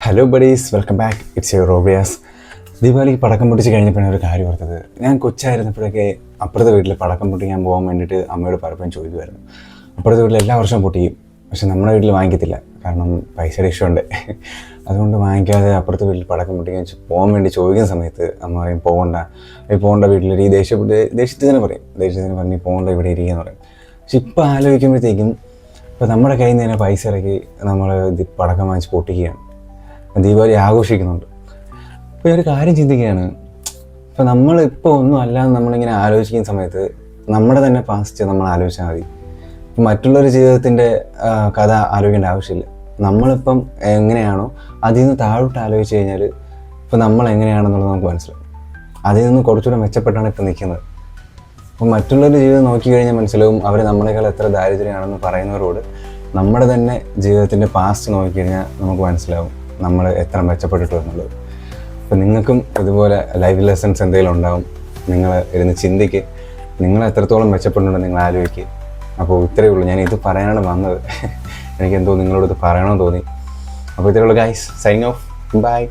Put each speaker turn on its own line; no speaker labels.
Hello buddies, welcome back. It's your Robias. ദീപാവലിക്ക് പടക്കം പൊട്ടിച്ച് കഴിഞ്ഞപ്പോഴാണ് ഒരു കാര്യം ഓർത്തത്. ഞാൻ കൊച്ചായിരുന്നപ്പോഴൊക്കെ അപ്പുറത്തെ വീട്ടിൽ പടക്കം പൊട്ടിക്കാൻ പോകാൻ വേണ്ടിയിട്ട് അമ്മയോട് പലപ്പോഴും ചോദിക്കുമായിരുന്നു. അപ്പുറത്തെ വീട്ടിൽ എല്ലാ വർഷവും പൊട്ടിക്കും, പക്ഷെ നമ്മുടെ വീട്ടിൽ വാങ്ങിക്കത്തില്ല. കാരണം പൈസയുടെ ഇഷ്യൂ ഉണ്ട്. അതുകൊണ്ട് വാങ്ങിക്കാതെ അപ്പുറത്തെ വീട്ടിൽ പടക്കം പൊട്ടിക്കാൻ പോകാൻ വേണ്ടി ചോദിക്കുന്ന സമയത്ത് അമ്മ പറയും പോകേണ്ട വീട്ടിലൊരു ദേഷ്യത്തിന് പറഞ്ഞ് പോകേണ്ട ഇവിടെ ഇരിക്കുകയെന്ന് പറയും. പക്ഷെ ഇപ്പോൾ ആലോചിക്കുമ്പോഴത്തേക്കും ഇപ്പോൾ നമ്മുടെ കയ്യിൽ നിന്ന് തന്നെ പൈസ ഇറക്കി നമ്മൾ പടക്കം വാങ്ങിച്ച് പൊട്ടിക്കുകയാണ്, ദീപാവലി ആഘോഷിക്കുന്നുണ്ട്. ഇപ്പോൾ ഒരു കാര്യം ചിന്തിക്കുകയാണ്, ഇപ്പോൾ നമ്മളിപ്പോൾ ഒന്നും അല്ലാതെ നമ്മളിങ്ങനെ ആലോചിക്കുന്ന സമയത്ത് നമ്മുടെ തന്നെ പാസ്റ്റ് നമ്മൾ ആലോചിച്ചാൽ മതി. ഇപ്പം മറ്റുള്ളൊരു ജീവിതത്തിൻ്റെ കഥ ആലോചിക്കേണ്ട ആവശ്യമില്ല. നമ്മളിപ്പം എങ്ങനെയാണോ അതിൽ നിന്ന് താഴോട്ട് ആലോചിച്ച് കഴിഞ്ഞാൽ ഇപ്പോൾ നമ്മൾ എങ്ങനെയാണെന്നുള്ളത് നമുക്ക് മനസ്സിലാവും. അതിൽ നിന്ന് കുറച്ചുകൂടെ മെച്ചപ്പെട്ടാണ് ഇപ്പോൾ നിൽക്കുന്നത്. അപ്പം മറ്റുള്ളൊരു ജീവിതം നോക്കിക്കഴിഞ്ഞാൽ മനസ്സിലാവും അവർ നമ്മളെക്കാൾ എത്ര ദാരിദ്ര്യമാണെന്ന് പറയുന്നവരോട് നമ്മുടെ തന്നെ ജീവിതത്തിൻ്റെ പാസ്റ്റ് നോക്കിക്കഴിഞ്ഞാൽ നമുക്ക് മനസ്സിലാവും നമ്മൾ എത്ര മെച്ചപ്പെട്ടിട്ടു എന്നുള്ളത്. അപ്പോൾ നിങ്ങൾക്കും ഇതുപോലെ ലൈഫ് ലെസൺസ് എന്തെങ്കിലും ഉണ്ടാവും. നിങ്ങൾ ഇരുന്ന് ചിന്തിക്ക്, നിങ്ങൾ എത്രത്തോളം മെച്ചപ്പെടുന്നുണ്ടെന്ന് നിങ്ങൾ ആലോചിക്കുക. അപ്പോൾ ഇത്രയേ ഉള്ളൂ, ഞാൻ ഇത് പറയാനാണ് വന്നത്. എനിക്കെന്തോ നിങ്ങളോട് ഇത് പറയണമെന്ന് തോന്നി. അപ്പോൾ ഇത്രയേ ഉള്ളൂ ഗൈസ്, സൈനിങ് ഓഫ്, ബൈ.